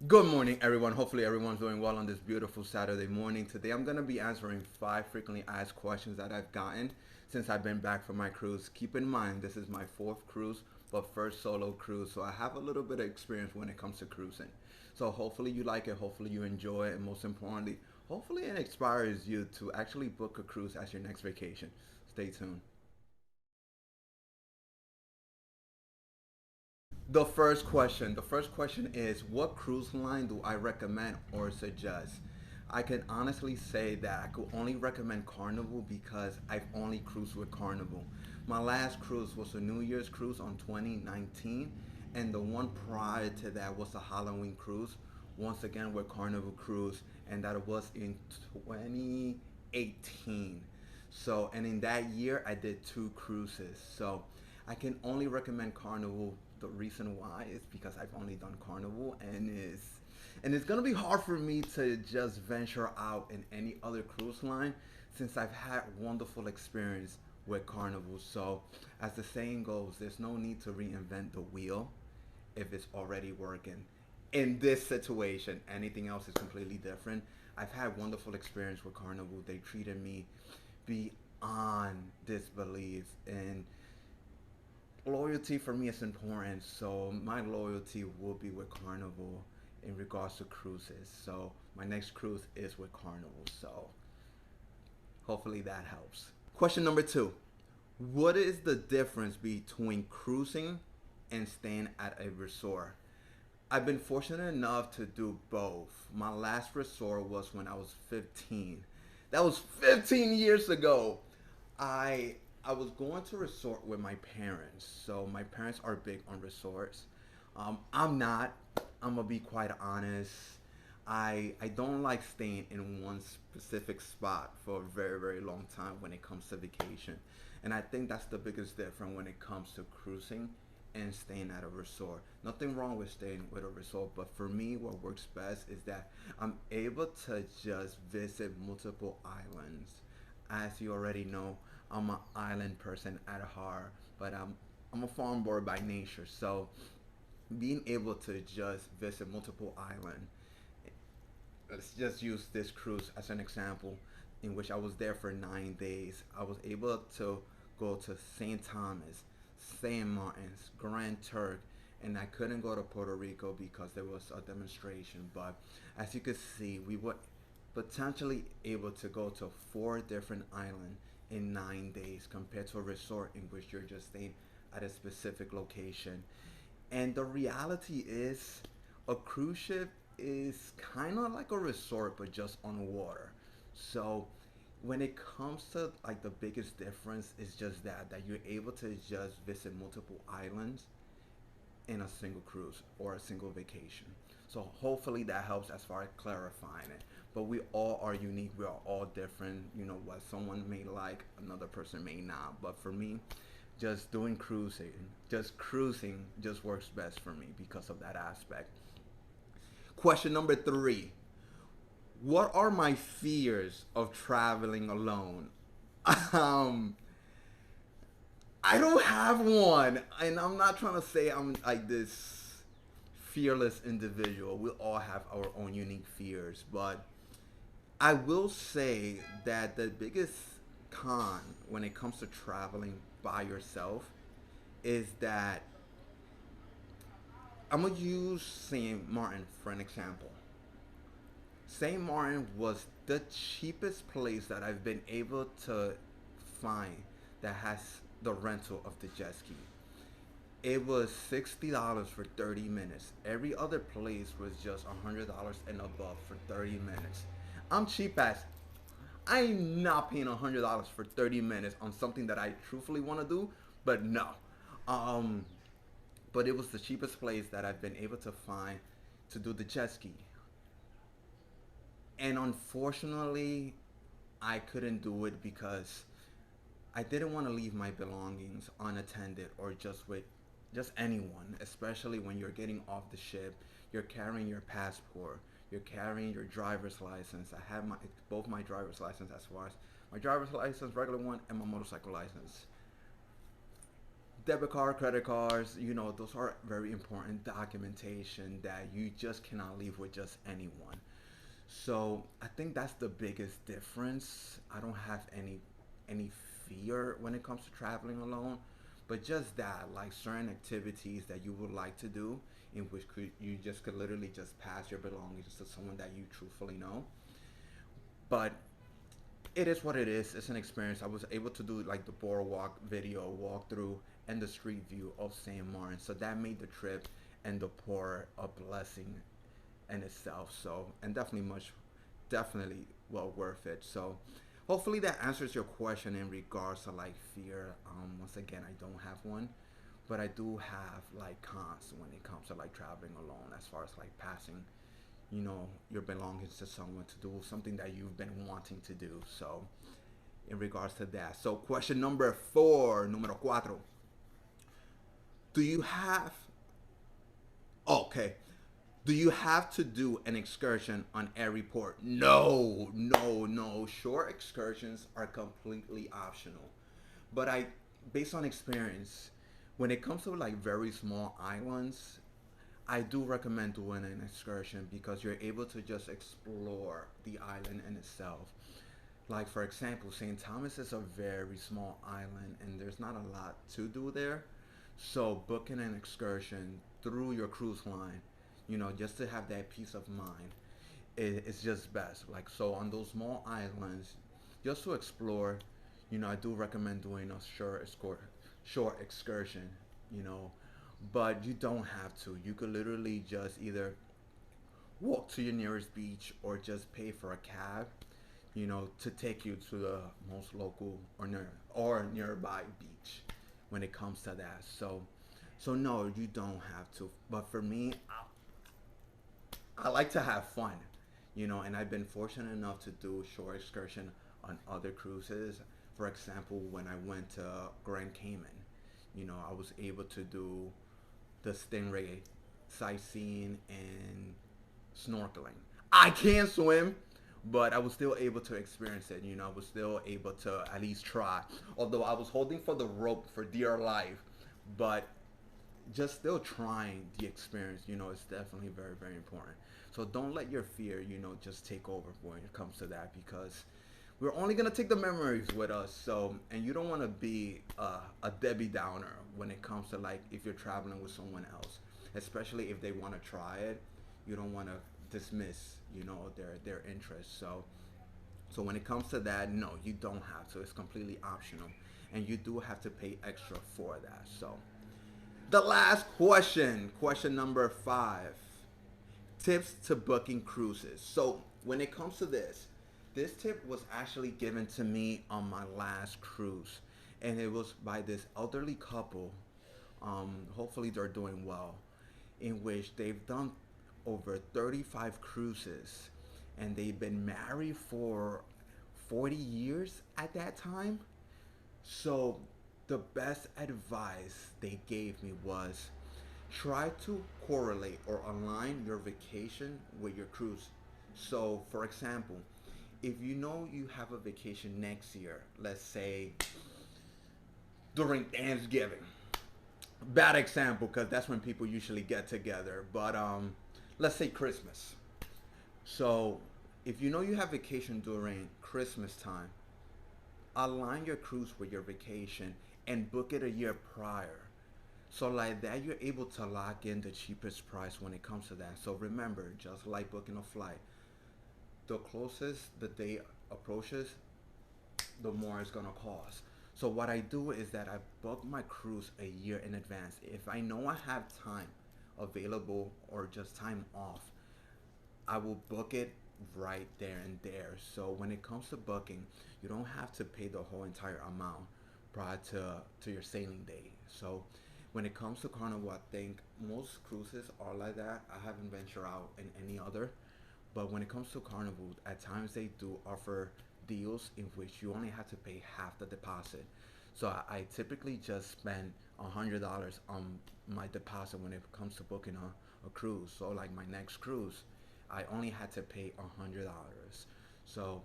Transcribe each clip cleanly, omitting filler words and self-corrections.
Good morning, everyone. Hopefully, everyone's doing well on this beautiful Saturday morning. Today, I'm going to be answering 5 frequently asked questions that I've gotten since I've been back from my cruise. Keep in mind, this is my fourth cruise, but first solo cruise, so I have a little bit of experience when it comes to cruising. So, hopefully, you like it, hopefully, you enjoy it, and most importantly, hopefully, it inspires you to actually book a cruise as your next vacation. Stay tuned. The first question is, what cruise line do I recommend or suggest? I can honestly say that I could only recommend Carnival because I've only cruised with Carnival. My last cruise was a New Year's cruise on 2019, and the one prior to that was a Halloween cruise, once again with Carnival Cruise, and that was in 2018. So, and in that year, I did two cruises. So, I can only recommend Carnival. The reason why is because I've only done Carnival, and it's gonna be hard for me to just venture out in any other cruise line since I've had wonderful experience with Carnival. So, as the saying goes, there's no need to reinvent the wheel if it's already working. In this situation, anything else is completely different. I've had wonderful experience with Carnival. They treated me beyond disbelief, and loyalty for me is important. So my loyalty will be with Carnival in regards to cruises. So my next cruise is with Carnival. So hopefully that helps. Question number two. What is the difference between cruising and staying at a resort? I've been fortunate enough to do both. My last resort was when I was 15. That was 15 years ago. I I was going to resort with my parents. So my parents are big on resorts. I'm not. I'm gonna be quite honest. I don't like staying in one specific spot for a very long time when it comes to vacation, and I think that's the biggest difference when it comes to cruising and staying at a resort. Nothing wrong with staying with a resort, but for me, what works best is that I'm able to just visit multiple islands. As you already know, I'm an island person at heart, but I'm a farm boy by nature. So being able to just visit multiple islands, let's just use this cruise as an example, in which I was there for 9 days. I was able to go to St. Thomas, St. Martin's, Grand Turk, and I couldn't go to Puerto Rico because there was a demonstration. But as you could see, we were potentially able to go to four different islands in 9 days compared to a resort in which you're just staying at a specific location. And the reality is, a cruise ship is kind of like a resort, but just on water. So when it comes to like the biggest difference is just that you're able to just visit multiple islands in a single cruise or a single vacation. So hopefully that helps as far as clarifying it. But we all are unique. We are all different. You know what someone may like, another person may not. But for me, just cruising just works best for me because of that aspect. Question number three. What are my fears of traveling alone? Um, I don't have one, and I'm not trying to say I'm like this fearless individual. We all have our own unique fears, but I will say that the biggest con when it comes to traveling by yourself is that I'm gonna use St. Martin for an example. St. Martin was the cheapest place that I've been able to find that has the rental of the jet ski. It was $60 for 30 minutes. Every other place was just $100 and above for 30 minutes. I'm cheap as I'm not paying $100 for 30 minutes on something that I truthfully want to do, but no. Um, but it was the cheapest place that I've been able to find to do the jet ski. And unfortunately, I couldn't do it because I didn't want to leave my belongings unattended or just with just anyone, especially when you're getting off the ship. You're carrying your passport, you're carrying your driver's license. I have both my driver's license as far as my driver's license, regular one, and my motorcycle license. debit card, credit cards, those are very important documentation that you just cannot leave with just anyone. So I think that's the biggest difference. I don't have any fear when it comes to traveling alone, but just that, like certain activities that you would like to do, in which you just could literally just pass your belongings to someone that you truthfully know. But it is what it is. It's an experience. I was able to do like the boardwalk video walkthrough and the street view of St. Martin, so that made the trip and the port a blessing in itself. So, and definitely well worth it. So hopefully that answers your question in regards to like fear. Once again, I don't have one, but I do have like cons when it comes to like traveling alone, as far as like passing your belongings to someone to do something that you've been wanting to do. So in regards to that, so question number 4, número cuatro, do you have okay do you have to do an excursion on every port? No, no, no. Short excursions are completely optional. But based on experience, when it comes to like very small islands, I do recommend doing an excursion because you're able to just explore the island in itself. Like for example, St. Thomas is a very small island and there's not a lot to do there. So booking an excursion through your cruise line, just to have that peace of mind, it's just best. Like so on those small islands, just to explore, I do recommend doing a short excursion, you know, but you don't have to. You could literally just either walk to your nearest beach or just pay for a cab, to take you to the most local or nearby beach when it comes to that. So no, you don't have to. But for me, I like to have fun, and I've been fortunate enough to do short excursion on other cruises. For example, when I went to Grand Cayman, I was able to do the Stingray sightseeing and snorkeling. I can't swim, but I was still able to experience it. I was still able to at least try. Although I was holding for the rope for dear life, but just still trying the experience, is definitely very, very important. So don't let your fear, just take over when it comes to that because we're only gonna take the memories with us. So, and you don't want to be a Debbie Downer when it comes to like if you're traveling with someone else, especially if they want to try it. You don't want to dismiss, their interest. So when it comes to that, no, you don't have to. It's completely optional, and you do have to pay extra for that. So the last question number 5, tips to booking cruises. So when it comes to this tip was actually given to me on my last cruise, and it was by this elderly couple. Hopefully they're doing well, in which they've done over 35 cruises, and they've been married for 40 years at that time. So the best advice they gave me was try to correlate or align your vacation with your cruise. So, for example, if you have a vacation next year, let's say during Thanksgiving, bad example because that's when people usually get together, but let's say Christmas. So, if you have vacation during Christmas time, align your cruise with your vacation and book it a year prior. So like that, you're able to lock in the cheapest price when it comes to that. So remember, just like booking a flight, the closest the day approaches, the more it's gonna cost. So what I do is that I book my cruise a year in advance. If I know I have time available or just time off, I will book it right there and there. So when it comes to booking, you don't have to pay the whole entire amount prior to your sailing day. So when it comes to Carnival, I think most cruises are like that. I haven't ventured out in any other, but when it comes to Carnival, at times they do offer deals in which you only have to pay half the deposit. So I typically just spend $100 on my deposit when it comes to booking a cruise. So like my next cruise, I only had to pay $100. So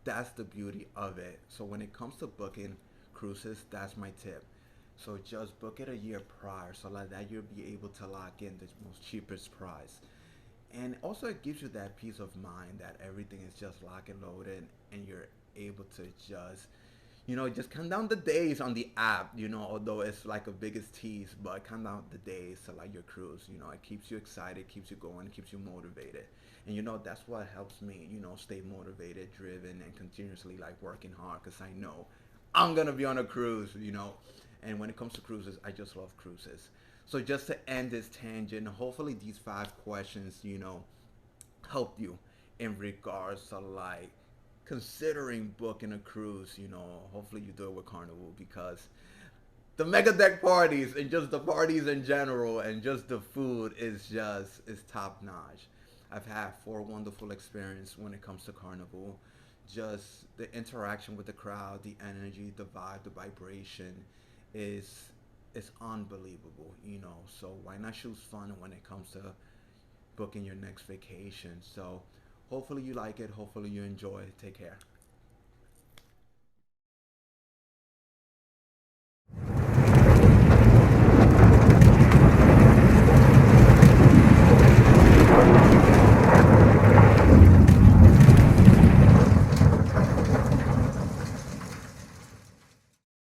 that's the beauty of it. So when it comes to booking cruises, that's my tip. So just book it a year prior, so like that you'll be able to lock in the most cheapest price. And also it gives you that peace of mind that everything is just lock and loaded, and you're able to just, just count down the days on the app, although it's like a biggest tease, but count down the days to like your cruise. It keeps you excited, keeps you going, keeps you motivated. And that's what helps me, stay motivated, driven, and continuously like working hard, because I know I'm gonna be on a cruise. And when it comes to cruises, I just love cruises. So just to end this tangent, hopefully these 5 questions, helped you in regards to like considering booking a cruise. Hopefully you do it with Carnival, because the mega deck parties and just the parties in general and just the food is top notch. I've had 4 wonderful experiences when it comes to Carnival. Just the interaction with the crowd, the energy, the vibe, the vibration is is unbelievable. So why not choose fun when it comes to booking your next vacation? So hopefully you like it. Hopefully you enjoy. Take care.